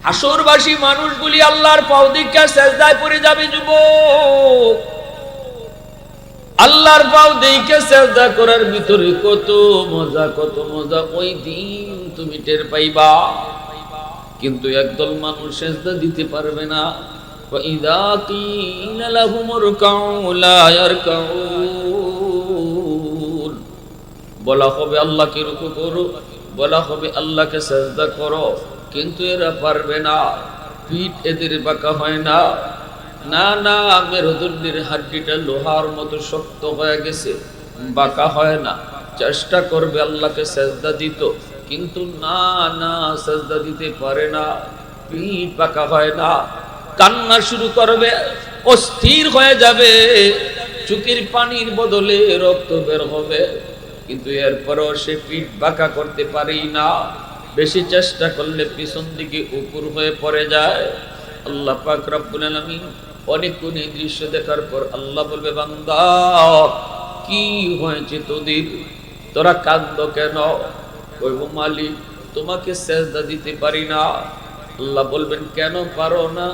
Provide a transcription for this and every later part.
হাসরবাসী মানুষগুলি আল্লাহর পাও দিকে সেজদায় পড়ে যাবে। যুবক, আল্লাহর পাও দিকে সেজদা করার ভিতরে কত মজা, কত মজা ওই দিন তুমি টের পাইবা। কিন্তু একদল মানুষ সেজদা দিতে পারবে না। وَإِذَا قِيلَ لَهُمُ ارْكَعُوا لَا يَرْكَعُونَ, বলা হবে আল্লাহকে রুকু করো, বলা হবে আল্লাহকে সেজদা করো, কিন্তু এরা পারবে না। পিঠ এদের বাঁকা হয় না। না না, মেরুদণ্ডের হাড্ডিটা লোহার মতো শক্ত হয়ে গেছে, বাঁকা হয় না। চেষ্টা করবে আল্লাহকে সেজদা দিত, কিন্তু না না, সেজদা দিতে পারে না, পিঠ বাঁকা হয় না। কান্না শুরু করবে, অস্থির হয়ে যাবে, চোখের পানির বদলে রক্ত বের হবে, কিন্তু এরপরও সে পিঠ বাঁকা করতে পারেই না। বেশি চেষ্টা করলে পিছন দিকে উপর হয়ে পড়ে যায়। আল্লাহ পাক রব্বুল আলামিন অনেকক্ষণ এই দৃশ্য দেখার পর আল্লাহ বলবে, বান্দা কি হয়েছে তোদের, তোরা কাঁদো কেন? কইব, মালিক তোমাকে সেজদা দিতে পারি না। আল্লাহ বলবেন, কেন পারো না?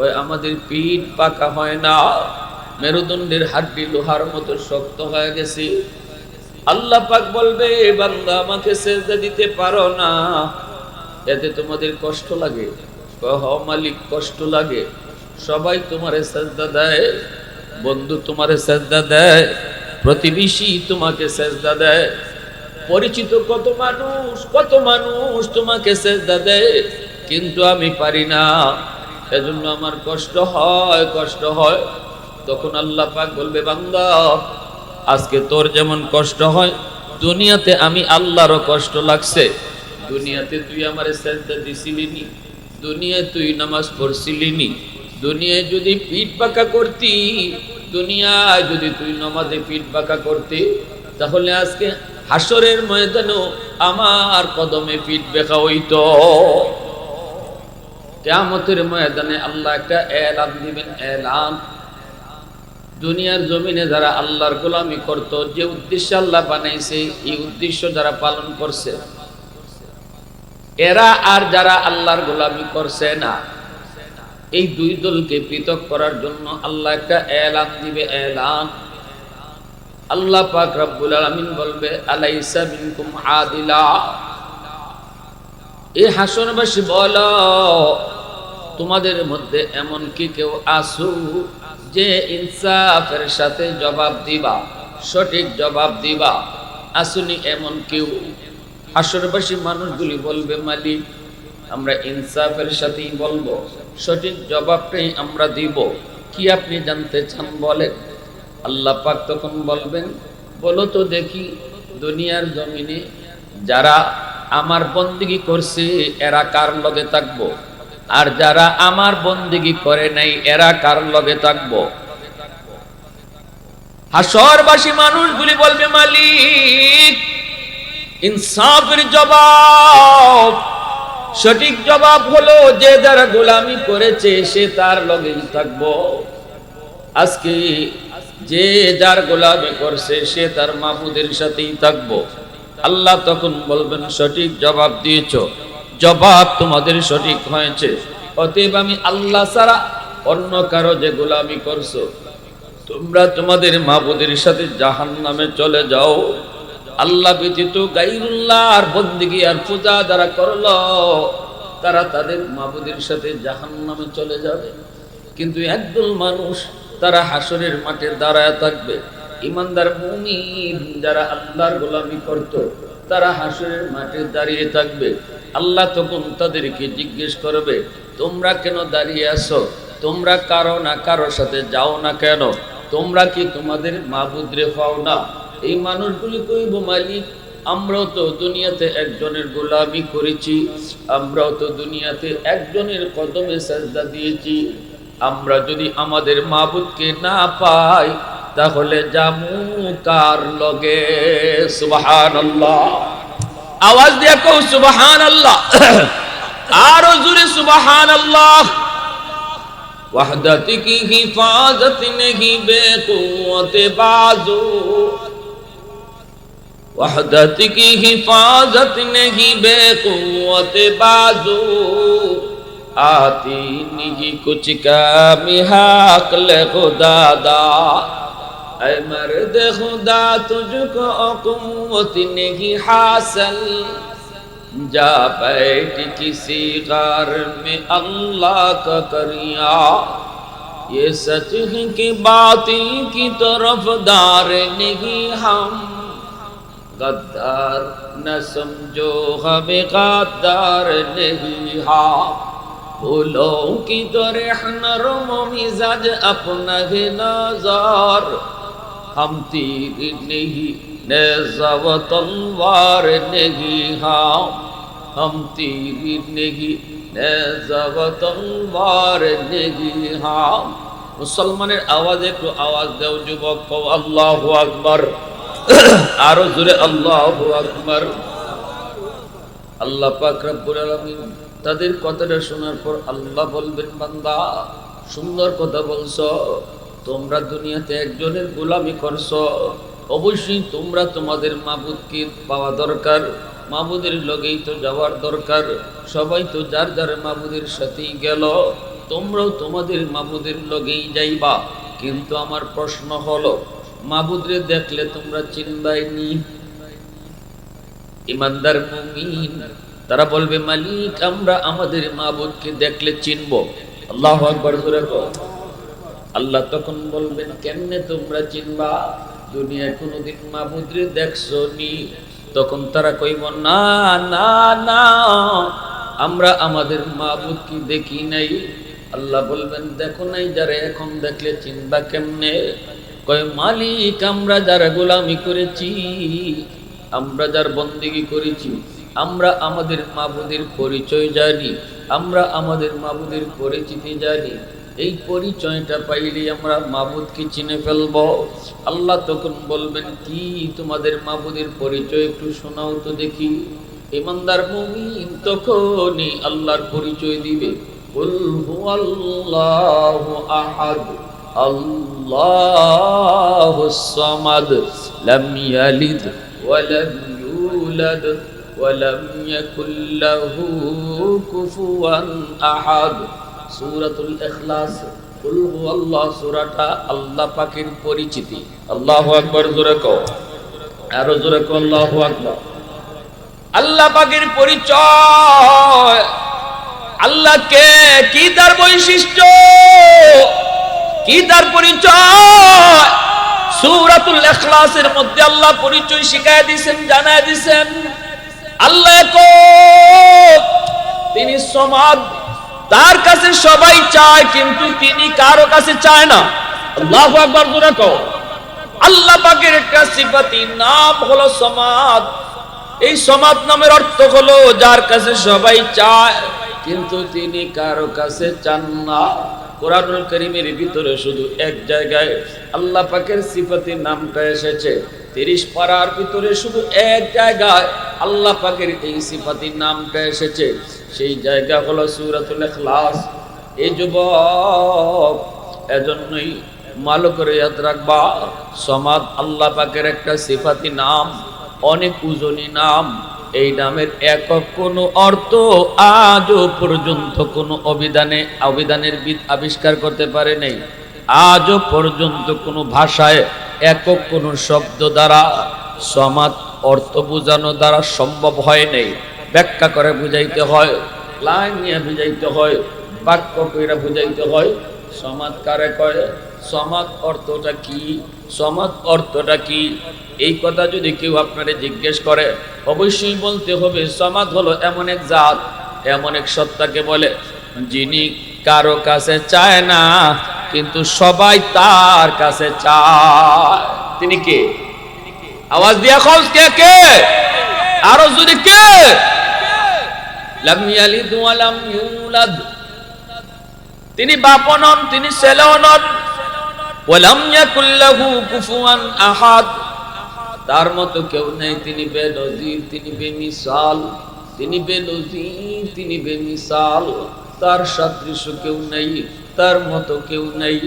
ওই আমাদের পিঠ পাকা হয় না, মেরুদণ্ডের হাড্ডি লোহার মতো শক্ত হয়ে গেছে। আল্লাহ পাক বলবে, বান্দা আমাকে সেজদা দিতে পারো না, এতে তোমাদের কষ্ট লাগে? কহ, মালিক কষ্ট লাগে। সবাই তোমারে সেজদা দেয়, বন্ধু তোমারে সেজদা দেয়, প্রতিবেশী তোমাকে সেজদা দেয়, পরিচিত কত মানুষ তোমাকে সেজদা দেয়, কিন্তু আমি পারি না, এজন্য আমার কষ্ট হয়। তখন আল্লাহ পাক বলবে, বান্দা আজকে তোর যেমন কষ্ট হয়, দুনিয়াতে আমি আল্লাহরও কষ্ট লাগছে। দুনিয়াতে তুই আমারে সেজদা দিছিলি নি, দুনিয়ায় তুই নামাজ পড়ছিলি নি, দুনিয়ায় যদি পিঠ বাঁকা করতি, দুনিয়ায় যদি তুই নামাজে পিঠ বাঁকা করতি, তাহলে আজকে হাসরের ময়দানেও আমার কদমে পিঠ বাঁকা হইতো। কিয়ামতের ময়দানে আল্লাহ একটা এলান দিবেন, এলান। দুনিয়ার জমিনে যারা আল্লাহর গোলামি করত, যে উদ্দেশ্য আল্লাহ বানাইছে, এই উদ্দেশ্য যারা পালন করছে, এরা আর যারা আল্লাহর গোলামি করছে না, এই দুই দলকে পৃথক করার জন্য আল্লাহ একটা এলান দিবে, এলান। আল্লাহ পাক রব্বুল আলামিন বলবে, আলাইসা মিনকুম আদিলা, এই হাসরবাসী বলো, তোমাদের মধ্যে এমন কি কেউ আসু যে ইনসাফের সাথে জবাব দিবা, সঠিক জবাব দিবা? আসুনি এমন কেউ? হাসরবাসী মানুষগুলি বলবে, মালিক আমরা ইনসাফের সাথেই বলবো, সঠিক জবাবটাই আমরা দিব। কি আপনি জানতে চান বলেন? আল্লাহ পাক তখন বলবেন, বলো তো দেখি, দুনিয়ার জমিনে যারা আমার বন্দেগী করছে এরা কার লগে থাকবো, আর যারা আমার বন্দেগী করে নাই এরা কার লগে থাকবো? হাসরবাসী মানুষগুলি বলবে, মালিক ইনসাফের জবাব, সঠিক জবাব হলো যে যারা গোলামি করেছে সে তার লগেই থাকবো। আজকে যে যার গোলামি করছে সে তার মাবুদের সাথেই থাকবো। আল্লাহ তখন বলবেন, সঠিক জবাব দিয়েছো, জবাব তোমাদের সঠিক হয়েছে, অতএব আমি আল্লাহ ছাড়া অন্য কারো যে গোলামি করছো, তোমরা তোমাদের মাবুদের সাথে জাহান্নামে চলে যাও। আল্লাহ ব্যতীত গায়রুল্লাহ আর বন্দেগী আর পূজা যারা করলো, তারা তাদের মাবুদের সাথে জাহান্নামে চলে যাবে। কিন্তু একদল মানুষ তারা হাসরের মাঠে দাঁড়ায় থাকবে, ইমানদার মুমিন যারা আল্লাহর গোলামি করত, তারা হাসরের মাঠে দাঁড়িয়ে থাকবে। আল্লাহ তখন তাদেরকে জিজ্ঞেস করবে, তোমরা কেন দাঁড়িয়ে আছো? তোমরা কারো না কারোর সাথে যাও না কেন? তোমরা কি তোমাদের মাবুদরে পাও না? এই মানুষগুলি কইব, মালিক আমরাও তো দুনিয়াতে একজনের গোলামি করেছি, আমরাও তো দুনিয়াতে একজনের কদমে সাজদা দিয়েছি, আমরা যদি আমাদের মাবুদকে না পাই তাহলে জামু কার লগে? সুবহানাল্লাহ, আওয়াজ দিয়ে কও সুবহানাল্লাহ, আরো জোরে সুবহানাল্লাহ। वहदत की हिफाजत नहीं बेकुव्वत बाजू, वहदत की हिफाजत नहीं बेकुव्वत बाजू, आती नहीं कुछ कमी हक ले खुदा दा ऐ मर्द खुदा तुझको कुव्वत नहीं हासिल जा बैठ किसी गार में अल्लाह का करिया ये सच है कि बाती की तरफदार नहीं हम गद्दार न समझो हमें गद्दार नहीं हाँ फूलों की तरह नरम मिजाज अपना है नजार हम तीर नहीं नेज़ा व तलवार नहीं हाँ हम तीर नहीं नेज़ा व तलवार नहीं हाँ मुसलमाনের আওয়াজে একটু আওয়াজ দাও যুবক কও আল্লাহু আকবার আরো জোরে আল্লাহু আকবার আল্লাহ পাক রব্বুল আলামিন তাদের কথাটা শোনার পর আল্লাহ বলবেন বান্দা সুন্দর কথা বলছো তোমরা দুনিয়াতে একজনের গোলামি করছো অবশ্যই তোমরা তোমাদের মাবুদকে পাওয়া দরকার মাবুদের লগেই তো যাওয়ার দরকার সবাই তো যার যার মাবুদের সাথেই গেল তোমরাও তোমাদের মাবুদের লগেই যাইবা কিন্তু আমার প্রশ্ন হলো মাবুদরে দেখলে তোমরা চিনবাইনি ইমানদার মুমিন তারা বলবে মালিক আমরা আমাদের মাবুদকে দেখলে চিনব আল্লাহু আকবার জোরে বলো আল্লাহ তখন বলবেন কেমনে তোমরা চিনবা দুনিয়ায় কোনোদিন মাবুদরে দেখছো নি তখন তারা কইব না না না আমরা আমাদের মাবুদকে দেখি নাই আল্লাহ বলবেন দেখো নাই যারা এখন দেখলে চিনবা কেমনে কয় মালিক আমরা যারা গোলামি করেছি আমরা যার বন্দেগী করেছি আমরা আমাদের মাবুদের পরিচয় জানি আমরা আমাদের মাবুদের পরিচিতি জানি এই পরিচয়টা পাইলে আমরা মাবুদকে চিনে ফেলব আল্লাহ তখন বলবেন কি তোমাদের মাবুদের পরিচয় একটু শোনাও তো দেখি ইমানদার মুমিন তখনই আল্লাহর পরিচয় দিবে কুল হুয়াল্লাহু আহাদ আল্লাহুস সামাদ লাম ইয়ালিদ ওয়া লাম ইউলাদ ওয়া লাম ইয়াকুল লাহু কুফুয়ান আহাদ সূরাতুল ইখলাস কুল হুয়াল্লাহু সূরাটা আল্লাহ পাকের পরিচিতি আল্লাহু আকবার জোরে কও আরো জোরে কও আল্লাহু আকবার আল্লাহ পাকের পরিচয় আল্লাহকে কি তার বৈশিষ্ট্য কি তার পরিচয় সূরাতুল ইখলাসের মধ্যে আল্লাহ পরিচয় শিখায় দিবেন জানায় দিবেন আল্লাহ একক তিনি সমাদ তার কাছে সবাই চায় কিন্তু তিনি কারো কাছে চায় না আল্লাহু আকবার জোরে কও আল্লাহ পাকের একটা সিফাতি নাম হলো সমাদ এই সমাদ নামের অর্থ হলো যার কাছে সবাই চায় কিন্তু তিনি কারো কাছে চান না কোরআনুল কারীমের ভিতরে শুধু এক জায়গায় আল্লাহ পাকের সিফাতি নামটা এসেছে 30 পারার ভিতরে শুধু এক জায়গায় আল্লাহ পাকের এই সিফাতি নামটা এসেছে সেই জায়গা হলো সূরাতুল ইখলাস এই যুবক এজন্যই ভালো করে ইয়াদ রাখবা সমাদ আল্লাহ পাকের একটা সিফাতি নাম অনেক উজনি নাম এই নামের একক কোনো অর্থ আজও পর্যন্ত কোনো অভিধানের বিদ আবিষ্কার করতে পারে নাই আজও পর্যন্ত কোনো ভাষায় একক কোনো শব্দ দ্বারা সমাদ অর্থ বোঝানো দ্বারা সম্ভব হয় নাই ব্যাখ্যা করে বুঝাইতে হয় লাইন নিয়ে বুঝাইতে হয় বাক্য কইরা বুঝাইতে হয় সমাদ কারে কয় সমাদ অর্থটা কি সমাদ অর্থটা কি এই কথা যদি কেউ আপনারে জিজ্ঞেস করে অবশ্যই বলতে হবে সমাদ হলো এমন এক জাত এমন এক সত্তাকে বলে যিনি কারো কাছে চায় না কিন্তু সবাই তার কাছে চায় তিনি কে আওয়াজ দিয়া কও কে কে আরো যদি কে লাম ইয়ালিদ ওয়া লাম ইউলাদ তিনি বাপ নন তিনি ছেলেও নন ওয়া লাম ইয়াকুল লাহু কুফুয়ান আহাদ তার মতো কেউ নেই তিনি বেনজির তিনি বেমিসাল তিনি বেনজির তিনি বেমিসাল তার সদৃশ কেউ নেই তার মতো কেউ নেই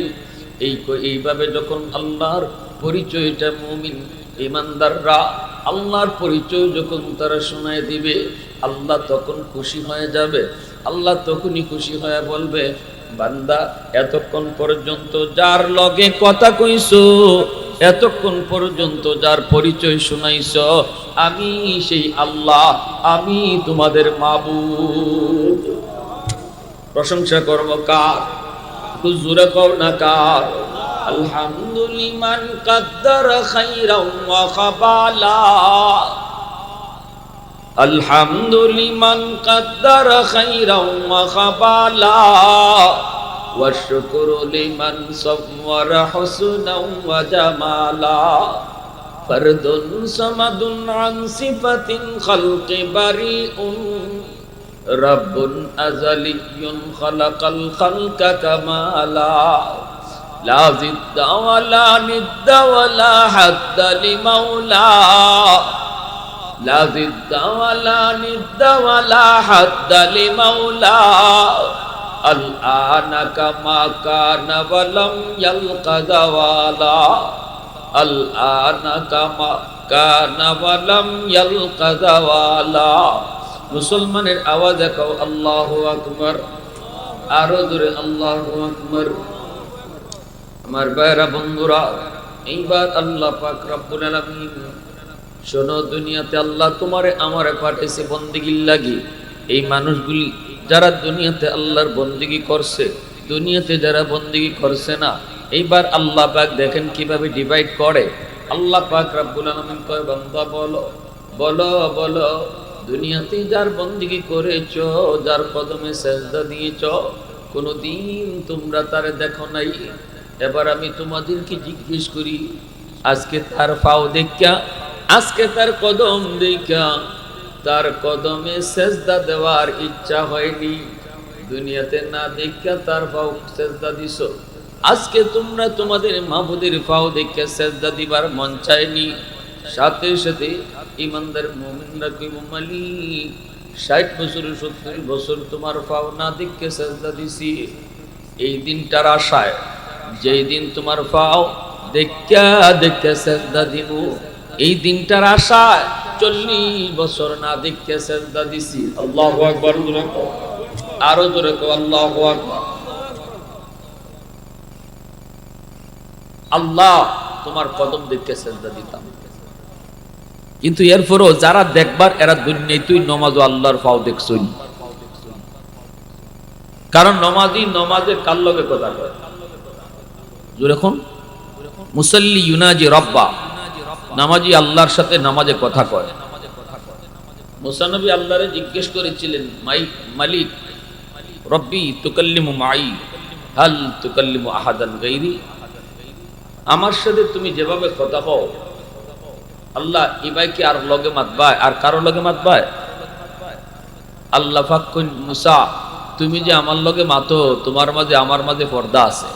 এইভাবে যখন আল্লাহর পরিচয়টা মুমিন ইমানদাররা আল্লাহর পরিচয় যখন তারা শোনায় দিবে আল্লাহ তখন খুশি হয়ে যাবে আল্লাহ তখনই খুশি হয়ে বলবে, বান্দা এতক্ষণ পর্যন্ত যার লগে কথা কইছো, এতক্ষণ পর্যন্ত যার পরিচয় শুনাইছ, আমি সেই আল্লাহ, আমি তোমাদের মাবুদ। প্রশংসা করব কার? একটু জোরে কও না কার? আলহামদুলিমান কাদ্দার খাইরাও ওয়া খাবালা, আলহামদুলিমান কাদ্দার খাইরাও ওয়া খাবালা, ওয়া শুকরু লিমান সাওয়ারা হুসনাও ওয়া জামালা, ফরদুন সামাদুন আন সিফাতিন খালকি বারিউন, রব্বুন আযালিয়্যুন খালাকাল খালকা কামালা, লা জিদ্দা ওয়ালা নিদ্দা ওয়ালা হাদ্দা লিমাওলা, লা জিদ্দা ওয়ালা নিদ্দা ওয়ালা হাদ্দা লিমাওলা, আল আনা কামা কানা ওয়ালাম ইয়ালকা যাওয়ালা, আল আনা কামা কানা ওয়ালাম ইয়ালকা যাওয়ালা। মুসলমানের আওয়াজে কও আল্লাহু আকবার, আরো জোরে আল্লাহু আকবার। আমার ভাইরা বন্ধুরা, এইবার আল্লাহ পাক রব্বুল আলামিন, শোনো, দুনিয়াতে আল্লাহ তোমারে আমারে পাঠাইছে বন্দেগীর লাগি। এই মানুষগুলি যারা দুনিয়াতে আল্লাহর বন্দেগী করছে, দুনিয়াতে যারা বন্দেগী করছে না, এইবার আল্লাহ পাক দেখেন কিভাবে ডিভাইড করে। আল্লাহ পাক রব্বুল আলামিন কয়, বান্দা বলো বলো বলো, দুনিয়াতে যার বন্দেগী করেছো, যার কদমে সেজদা দিয়েছো, কোনদিন তোমরা তারে দেখো নাই। এবার আমি তোমাদেরকে জিজ্ঞেস করি, আজকে তার পাও দেখা, আজকে তার কদম দেখা, তার কদমে সেজদা দেওয়ার ইচ্ছা হয়নি? দুনিয়াতে না দেখা তার পাও সেজদা দিছো, আজকে তোমরা তোমাদের মাবুদের পাও দেখে সেজদা দিবার মন চায়নি। সাথে সাথে ইমানদার মুমিনরা কইব, মালিক 60 বছর 70 বছর তোমার পাও না দেখে সেজদা দিছি। এই দিনটার আশায়, যেই দিন তোমার পাও দেখা দেখে সেজদা দিব, এই দিনটার আশায় 40 বছর না দেখে সেজদা দিছি। আল্লাহু আকবার, জোরে কও, আরো জোরে কও আল্লাহু আকবার। আল্লাহ তোমার কদম দেখে সেজদা দিতাম। কিন্তু এরপরও যারা দেখবার, এরা দুনিয়ায় তুই নমাজ ও আল্লাহর পাও দেখছই। কারণ নমাজি নমাজে কার লগে কথা কয়? যখন মুসাল্লি ইউনাজি রব্বা, নামাজি আল্লাহর সাথে নামাজে কথা কয়। মুসা নবী আল্লাহরে জিজ্ঞেস করেছিলেন, মালিক রব্বি তুকাল্লিমু মাই হাল তুকাল্লিমু আহাদান গায়রি, আমার সাথে তুমি যেভাবে কথা কও, আল্লাহ ইবাই কি আর লগে মাতবায়, আর কারো লগে মাতবায়? আল্লাহ পাক কইন, মুসা তুমি যে আমার লগে মাতো, তোমার মাঝে আমার মাঝে পর্দা আছে।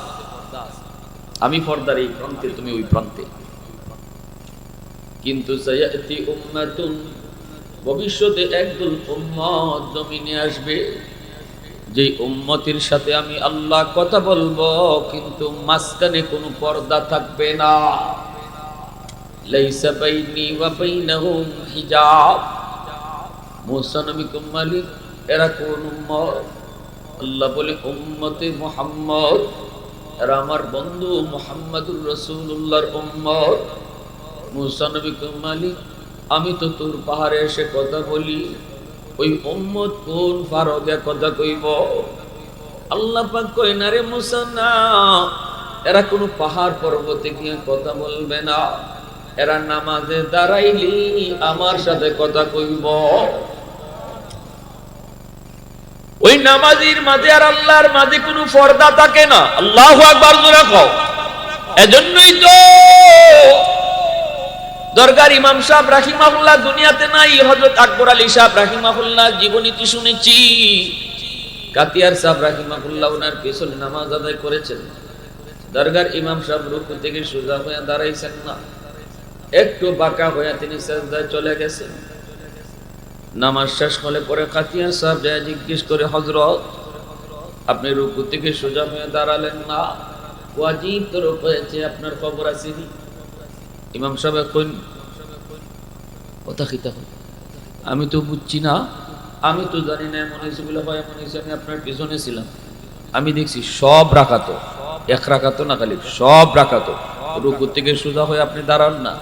আমি পর্দার এই প্রান্তে, তুমি ওই প্রান্তে। কিন্তু সায়াতি উম্মাতুন, ভবিষ্যতে একদল উম্মত জমিনে আসবে, যে উম্মতের সাথে আমি আল্লাহ কথা বলবো, কিন্তু মাঝখানে কোনো পর্দা থাকবে না। লাইসা বাইনি ওয়া বাইনাহুম হিজাব। মুসা নবী কো, মালিক এরা কোন উম্মত? আল্লাহ বলে, উম্মতে মুহাম্মদ, এরা আমার বন্ধু মুহাম্মদুর রাসূলুল্লাহর উম্মত। মুসা নবী কো, মালিক আমি তো তোর পাহাড়ে এসে কথা বলি, ওই উম্মত কোন ফারগে কথা কইব? আল্লাহ পাক কয়, না রে মুসা, না, এরা কোনো পাহাড় পর্বতে গিয়ে কথা বলবে না, এরা নামাজে দাঁড়াইলি আমার সাথে কথা কইব। ওই নামাজির মাঝে আর আল্লাহর মাঝে কোনো পর্দা থাকে না। আল্লাহু আকবার, জোরে কও। এজন্যই তো দরগার ইমাম সাহেব রাহিমাহুল্লাহ দুনিয়াতে নাই, হযরত আকবর আলী সাহেব রাহিমাহুল্লাহ জীবনীতি শুনেছি। কাতিয়ার সাহেব রাহিমাহুল্লাহ ওনার পেছনে নামাজ আদায় করেছেন। দরগার ইমাম সাহেব রুকু থেকে সোজা হয়ে দাঁড়াইছেন না, একটু বাঁকা হয়ে তিনি সিজদায় চলে গেছেন। নামাজ শেষ হলে পরে কাতিয়ার সাহেব যা জিজ্ঞেস করে, হযরত আপনি রুকু থেকে সোজা হয়ে দাঁড়ালেন না, ওয়াজিব তো রুকু হয়েছে, আপনার খবর আছে? ইমাম সাহেব কইন, কথা খিতা, আমি তো বুঝছি না, আমি তো জানি না এমন হয়েছে বলে হয়, এমন হয়েছে, আমি আপনার পিছনে ছিলাম, আমি দেখছি সব রাখাতো, এক রাখাতো না খালি সব রাখাতো। রুকুর থেকে সোজা হয়ে আপনি দাঁড়ান না,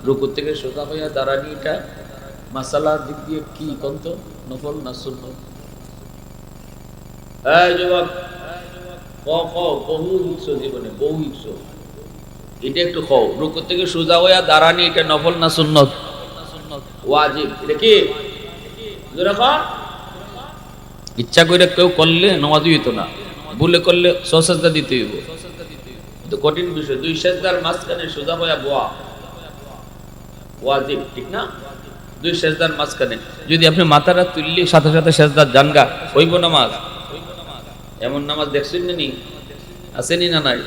রুকুর থেকে সোজা হয়ে দাঁড়ানি, এটা মাসালার দিক দিয়ে কি কন্ত, নফল না সুন্নত? এই জবাব বহু ইচ্ছো জীবনে, বহু ইচ্ছো, এটা একটু কও, রুকুর থেকে সোজা হয়ে দাঁড়ানি এটা নফল না সুন্নত? ওয়াজিব। এটা কি ইচ্ছা করে কেউ করলে নামাজই হইতো না, ভুলে করলে সসাজদা দিতে হইব, তো কঠিন বিষয়। দুই সেজদার মাঝখানে সোজা হয়ে বোয়া ওয়াজিব, ঠিক না? দুই সেজদার মাঝখানে যদি আপনি মাথাটা তুললে সাথে সাথে সেজদার জানগা হইব নামাজ? এমন নামাজ দেখছেন নি? আসেনি না নাই?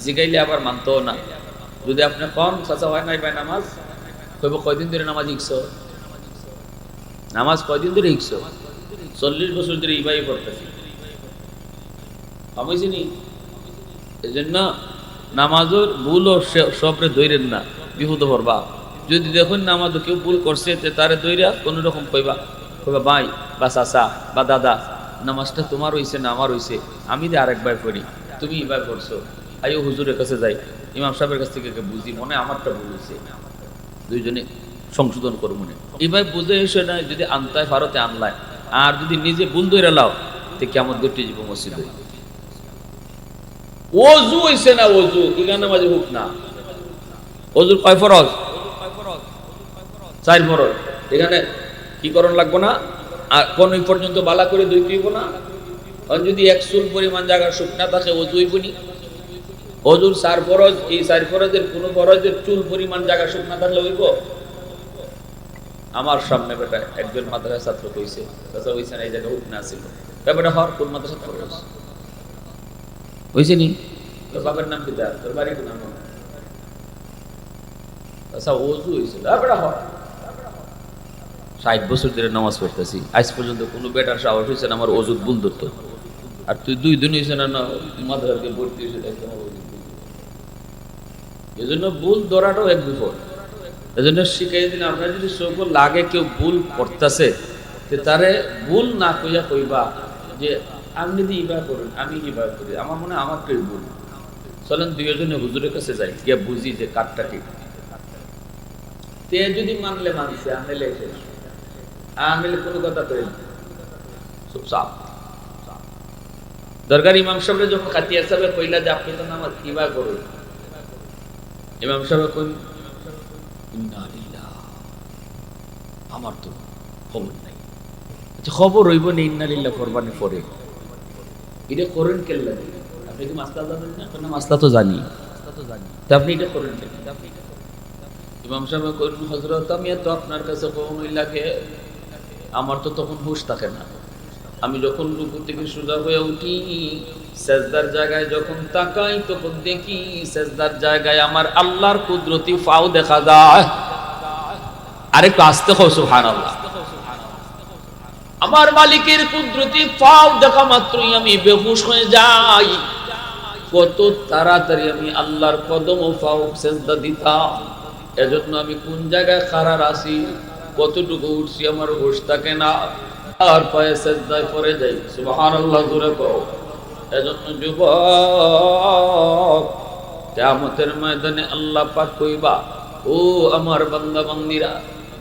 জিগাইলে আবার মানতো না। যদি আপনি কম চাচা হয় নাই ভাই নামাজ, কইব কয়দিন ধরে নামাজ শিখছো? নামাজ কয়দিন ধরে শিখছো? 40 বছর ধরে ইবাই পড়তেছি। বুঝছি নি? এই জন্য নামাজের ভুলও সবরে ধরেন না, বিপদ পড়বা। যদি দেখুন নামাজও কেউ ভুল করছে, তারে দইরা কোনো রকম কইবা ভাই বা চাচা বা দাদা, নামাজটা তোমার হইছে না আমার হইছে, আমি যে আরেকবার পড়ি, তুমি ইবার করছো, আইও হুজুরের কাছে যাই, ইমাম সাহেবের কাছ থেকে বুঝি, মনে আমারটা ভুল হয়েছে, দুইজনে সংশোধন করো মনে। এবার বুঝে এসে না যদি আনতায় ভারতে আনলায়, আর যদি নিজে ভুল ধরে লাও, তো কেমন দুটি জীব মসজিদ হই। ওযু হইছে না, ওযু এখানে মাঝে হুক না, ওযুর কয় ফরজ? 4 ফরজ। এখানে কি করণ লাগবো না, আর কোন পর্যন্ত বালা করে দুই দিব না। আর যদি এক চুল পরিমাণ জায়গা শুকনা থাকে ওযু হইবনি। ওযুর 4 ফরজ, এই 4 ফরজের কোন ফরজের চুল পরিমাণ জায়গা শুকনা থাকলে হইব? আমার সামনে বেটা একজন মাদ্রাসা ছাত্র কইছে, কথা হইছে না এই জায়গা হুক না ছিল, ব্যাপারটা হর কোন মাদ্রাসা ছাত্র হইছে নি? তোর বাবার নাম কি, তোর বাড়ি কোন নাম? আচ্ছা ওযু হইছিল, ব্যাপারটা হর 60 বছর ধরে নামাজ পড়তেছি, আজ পর্যন্ত কোনো বেটার সাহস হয়েছে না আমার ওযুর ভুল ধরতো। আর তুই 2 দিন হয়েছে না মাদ্রাসাকে ভর্তি হয়েছে, এই জন্য ভুল ধরাটাও এক বিপদ। এই জন্য শিখাই দিন, আপনার যদি চোখ লাগে কেউ ভুল করতেছে, তারে ভুল না কইয়া কইবা যে আপনি যদি ইবা করেন, আমি ইবা করি, আমার মনে হয় আমারটাই ভুল, চলেন দুইজনে হুজুরের কাছে যাই, গিয়া বুঝি যে কারটা ঠিক। তে যদি মানলে মানছে, আনলে শেষ, আনলে কোনো কথা কই সব সাফ। দরকার ইমাম সাহেব যখন খাতিয়া সাহেব কইলা যে আপনি তো নামাজ কিবা করুন, ইমাম সাহেব কই ইন্না লিল্লাহ, আমার তো খবর নাই। আচ্ছা খবর হইব না, ইন্না লিল্লাহ ফরমানে পড়ে, এটা করেন কেন লাগে? আপনি কি মাসলা জানেন না? কোন মাসলা তো জানি, তা আপনি এটা করেন কেন? ইমাম সাহেব কইলেন হযরত আমি তো আপনার কাছে কওমই লাগে, আমার তো তখন হুঁশ থাকে না, আমি যখন রুকু থেকে সোজা হয়ে উঠি, সেজদার জায়গায় যখন তাকাই, তখন দেখি সেজদার জায়গায় আমার আল্লাহর কুদরতি ফাও দেখা যায়। আরেকটু আস্তে কও সুবহানাল্লাহ। আমার মালিকের কুদরতি ফাও দেখা মাত্রই আমি বেহুশ হয়ে যাই। কত তাড়াতাড়ি আমি আল্লাহর কদম ও ফাও সেজদা দিতাম। এজন্য আমি কোন জায়গায় খাড়া আছি, কতটুকু উঠছি আমার হুঁশ থাকে না, আর পায়ে সেজদায় পড়ে যাই। সুবহানাল্লাহ জোরে কও। এজন্য যুবক, কিয়ামতের ময়দানে আল্লাহ পাক কইবা, ও আমার বান্দা বান্দিরা,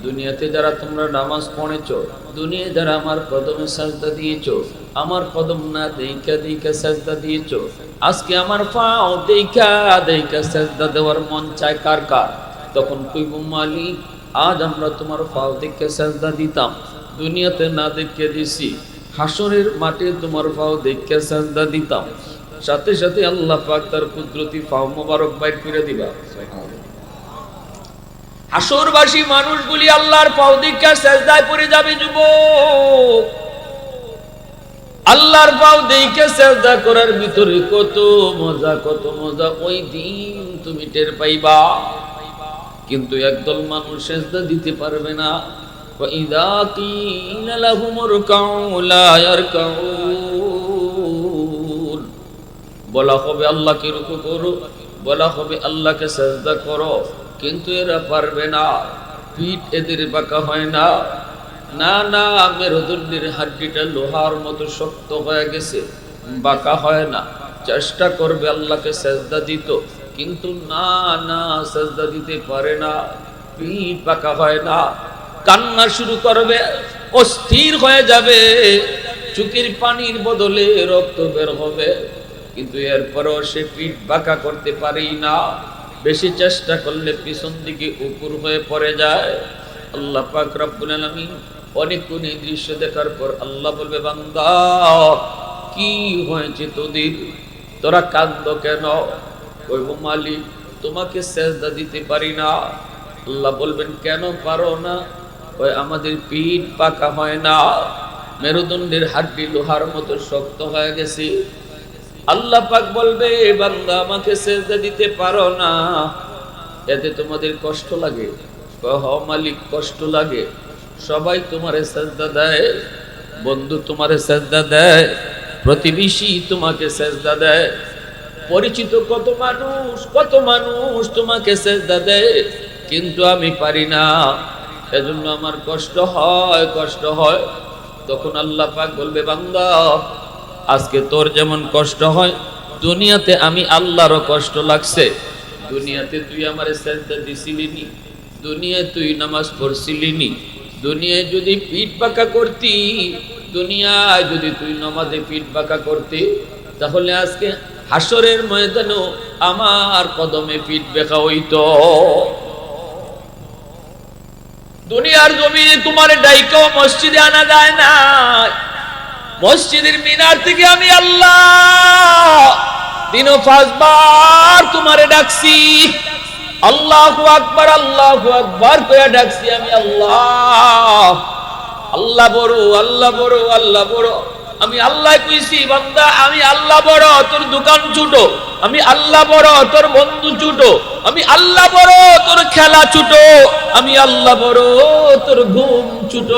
দুনিয়াতে যারা তোমরা নামাজ পড়েছো, দুনিয়ায় যারা আমার কদমে সাজদা দিয়েছো, আমার কদম না দেইখা দেইখা সাজদা দিয়েছো, আজকে আমার পাও দেইখা দেইখা সাজদা দেওয়ার মন চায় কার কার? তখন কইব মালিক, আজ আমরা তোমার পাও দেইখা সাজদা দিতাম, দুনিয়াতে না দেখে দিছি, হাসরের মাঠে তোমার পাও দেইখা সাজদা দিতাম। সাথে সাথে আল্লাহ পাক তার কুদরতি পাও মোবারক বাইর করে দিবা। হাসরবাসী মানুষগুলি আল্লাহর পাও দেইখা সাজদায় পড়ে যাবে। যুবক, আল্লাহর পাও দেইখা সাজদা করার ভিতরে কত মজা, কত মজা, ওই দিন তুমি টের পাইবা। কিন্তু একদল মানুষ সাজদা দিতে পারবে না। وَإِذَا قِيلَ لَهُمُ ارْكَعُوا لَا يَرْكَعُونَ, বলা হবে আল্লাহকে রুকু করো, বলা হবে আল্লাহকে সাজদা করো, কিন্তু এরা পারবে না, পিঠ এদের বাঁকা হয় না, না না, মেরুদণ্ডের হাড্ডিটা লোহার মতো শক্ত হয়ে গেছে, বাঁকা হয় না। চেষ্টা করবে আল্লাহকে সেজদা দিত, কিন্তু না না, সেজদা দিতে পারে না, পিঠ বাঁকা হয় না। কান্না শুরু করবে, অস্থির হয়ে যাবে, চোখের পানির বদলে রক্ত বের হবে, কিন্তু এরপরও সে পিঠ বাঁকা করতে পারেই না। বেশি চেষ্টা করলে পিছন দিকে উপর হয়ে পড়ে যায়। আল্লাহ পাক রব্বুল আলামিন অনেকক্ষণ এই দৃশ্য দেখার পর আল্লাহ বলবে, বান্দা কি হয়েছে তোদের, তোরা কাঁদো কেন? কইব, মালিক তোমাকে সেজদা দিতে পারি না। আল্লাহ বলবেন, কেন পারো না? ওই আমাদের পিঠ পাকা হয় না, মেরুদণ্ডের হাড্ডি লোহার মতো শক্ত হয়ে গেছে। আল্লাহ পাক বলবে, বান্দা আমাকে সেজদা দিতে পারো না, এতে তোমাদের কষ্ট লাগে? কয়, হ মালিক, কষ্ট লাগে। সবাই তোমারে সেজদা দেয়, বন্ধু তোমারে সেজদা দেয়, প্রতিবেশী তোমাকে সেজদা দেয়, পরিচিত কত মানুষ তোমাকে সেজদা দেয়, কিন্তু আমি পারি না, এজন্য আমার কষ্ট হয়। তখন আল্লাহ পাক বলবে, বান্দা আজকে তোর যেমন কষ্ট হয়, দুনিয়াতে আমি আল্লাহরও কষ্ট লাগছে। দুনিয়াতে তুই আমারে সেজদা দিছিলি নি, দুনিয়ায় তুই নামাজ পড়ছিলি নি, দুনিয়ায় যদি পিঠ বাঁকা করতি, দুনিয়ায় যদি তুই নামাজে পিঠ বাঁকা করতি, তাহলে আজকে হাসরের ময়দানেও আমার কদমে পিঠ বাঁকা হইতো। দুনিয়ার জমিনে তোমার ডাইকাও মসজিদে আনা যায় না, মসজিদের মিনার থেকে আমি আল্লাহ দিনও 5 বার তোমারে ডাকছি, আল্লাহু আকবার কইয়া ডাকছি আমি আল্লাহ। আল্লাহ বড়, আল্লাহ বড়, আল্লাহ বড়। আমি আল্লাহ কইছি, বান্দা আমি আল্লাহ বড়, তোর দোকান ছোট, আমি আল্লাহ বড়, তোর বন্ধু ছোট, আমি আল্লাহ বড়, তোর খেলা ছোট, আমি আল্লাহ বড়, তোর ঘুম ছোট।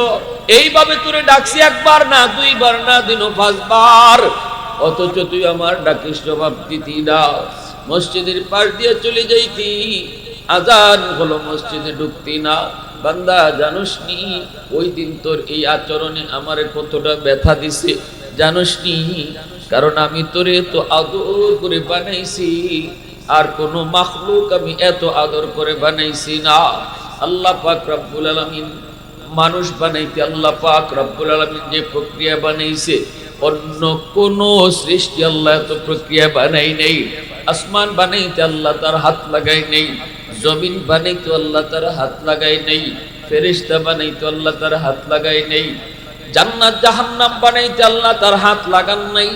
এইভাবে তোরে ডাকছি 1 বার না, 2 বার না, দিনও 5 বার, অথচ তুই আমার ডাকিস জবাব দিতি না। মসজিদের পাশ দিয়ে চলে যাইতি, আজান হলো, মসজিদে ঢুকতি না। বান্দা জানোস নি ওই দিন তোর এই আচরণে আমারে কতটা ব্যথা দিছে, জানোস নি? কারণ আমি তোরে তো আদর করে বানাইছি, আর কোন মাখলুক আমি এত আদর করে বানাইছি না। আল্লাহ পাক রব্বুল আলামিন মানুষ বানাইতে, আল্লাহ পাক রব্বুল আলামিন যে প্রক্রিয়া বানাইছে, অন্য কোন সৃষ্টি আল্লাহ এত প্রক্রিয়া বানাই নেই। আসমান বানাইতে আল্লাহ তার হাত লাগাই নেই, জমিন বানাইতে আল্লাহ তার হাত লাগাই নেই, ফেরেশতা বানাইতে আল্লাহ তার হাত লাগাই নেই, জান্নাত জাহান্নাম বানাইতে আল্লাহ তার হাত লাগান নাই।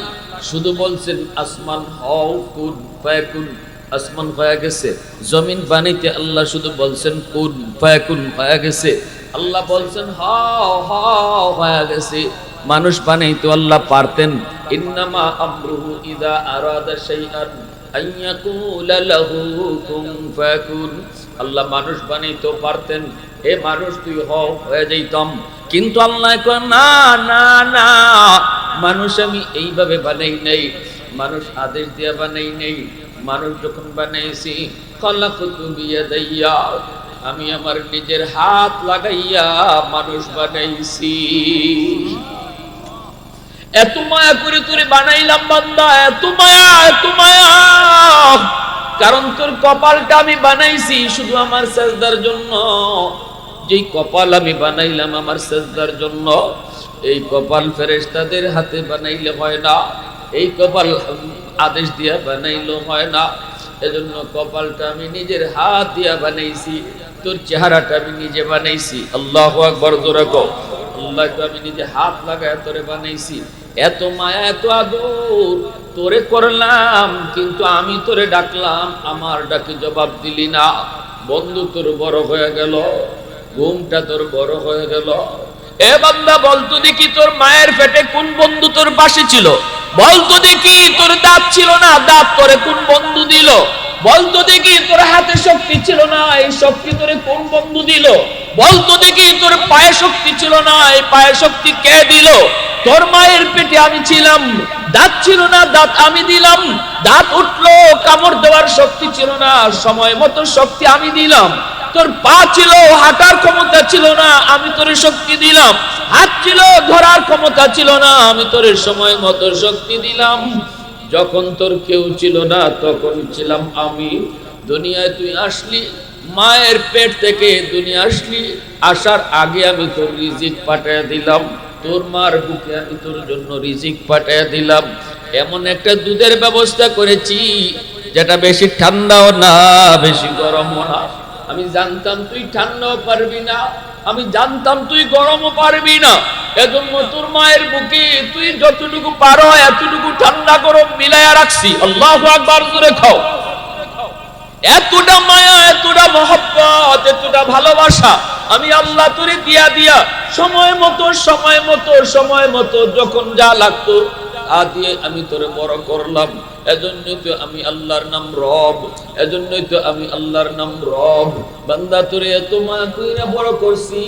শুধু বলছেন আসমান হও, কুন ফায়াকুন, আসমান হয়ে গেছে। জমিন বানাইতে আল্লাহ শুধু বলছেন কুন ফায়াকুন, হয়ে গেছে। আল্লাহ বলছেন হাও হাও, হয়ে গেছে। মানুষ বানাইতে আল্লাহ পারতেন, ইন্নামা আমরুহু ইযা আরাদা শাইআন আইয়াকুলা লাহু কুন ফায়াকুন। আল্লাহ মানুষ বানাইতেও পারতেন, এ মানুষ তুই হও, হয়ে যাইতাম, কিন্তু আল্লাহ কয় না না না, মানুষ আমি এইভাবে বানাই নাই, মানুষ আদেশ দিয়া বানাই নাই। মানুষ যখন বানাইছি, খালাকতু বিয়াদাইয়া, আমি আমার নিজের হাত লাগাইয়া মানুষ বানাইছি। এত মায়া করে তোরে বানাইলাম বান্দা, এত মায়া, এত মায়া, কারণ তোর কপালটা আমি বানাইছি শুধু আমার সেজদার জন্য। যেই কপাল আমি বানাইলাম আমার সেজদার জন্য, এই কপাল ফেরেশতাদের হাতে বানাইলে হয় না, এই কপাল আদেশ দিয়া বানাইলে হয় না। এজন্য কপালটা আমি নিজের হাত দিয়া বানাইছি, তোর চেহারাটা আমি নিজে বানাইছি। আল্লাহু আকবার, জোরে কও। আল্লাহকে আমি নিজে হাত লাগায় তোরে বানাইছি। এত মায়া, এত আদর তোরে করলাম, কিন্তু আমি তোরে ডাকলাম, আমার ডাকে জবাব দিলি না। বন্ধু তোর বড় হয়ে গেল, ঘুমটা তোর বড় হয়ে গেল। এ বান্দা, বলতো দেখি তোর মায়ের পেটে কোন বন্ধু তোর পাশে ছিল? বলতো দেখি তোর দাঁত ছিল না, দাঁত তোরে কোন বন্ধু দিল? বলতো দেখি তোর হাতে শক্তি ছিল না, এই শক্তি তোরে কোন বন্ধু দিল? বলতো দেখি তোর পায়ে শক্তি ছিল না, এই পায়ে শক্তি কে দিল? তোর মায়ের পেটে আমি ছিলাম, দাঁত ছিল না, দাঁত আমি দিলাম, দাঁত উঠলো, কামড় দেওয়ার শক্তি ছিল না, সময় মতো শক্তি আমি দিলাম। তোর পা ছিল, হাঁটার ক্ষমতা ছিল না, আমি তোর শক্তি দিলাম। হাত ছিল, ধরার ক্ষমতা ছিল না, আমি তোর সময় মতো শক্তি দিলাম। যখন তোর কেউ ছিল না তখন ছিলাম আমি। দুনিয়ায় তুই আসলি, মায়ের পেট থেকে দুনিয়া আসলি, আসার আগে আমি তোর রিজিক পাঠিয়ে দিলাম। তোর মার বুকে আমি তোর জন্য রিজিক পাঠিয়ে দিলাম। এমন একটা দুধের ব্যবস্থা করেছি যেটা বেশি ঠান্ডাও না বেশি গরমও না। আমি জানতাম তুই ঠান্ডাও পারবি না, আমি জানতাম তুই গরমও পারবি না। এজন্য তোর মায়ের বুকে তুই যতটুকু পারো এতটুকু ঠান্ডা গরম মিলায়া রাখছি। আল্লাহু আকবার, জোরে খাও। এতটা মায়া, এতটা মহব্বত, এতটা ভালোবাসা আমি আল্লাহ তোরে দিয়া দিয়া সময় মতো সময় মতো সময় মতো যখন যা লাগতো তা দিয়ে আমি তোরে বড় করলাম। এজন্যই তো আমি আল্লাহর নাম রব, এজন্যই তো আমি আল্লাহর নাম রব। বান্দা তোরে এত মায়া কইরা বড় করছি,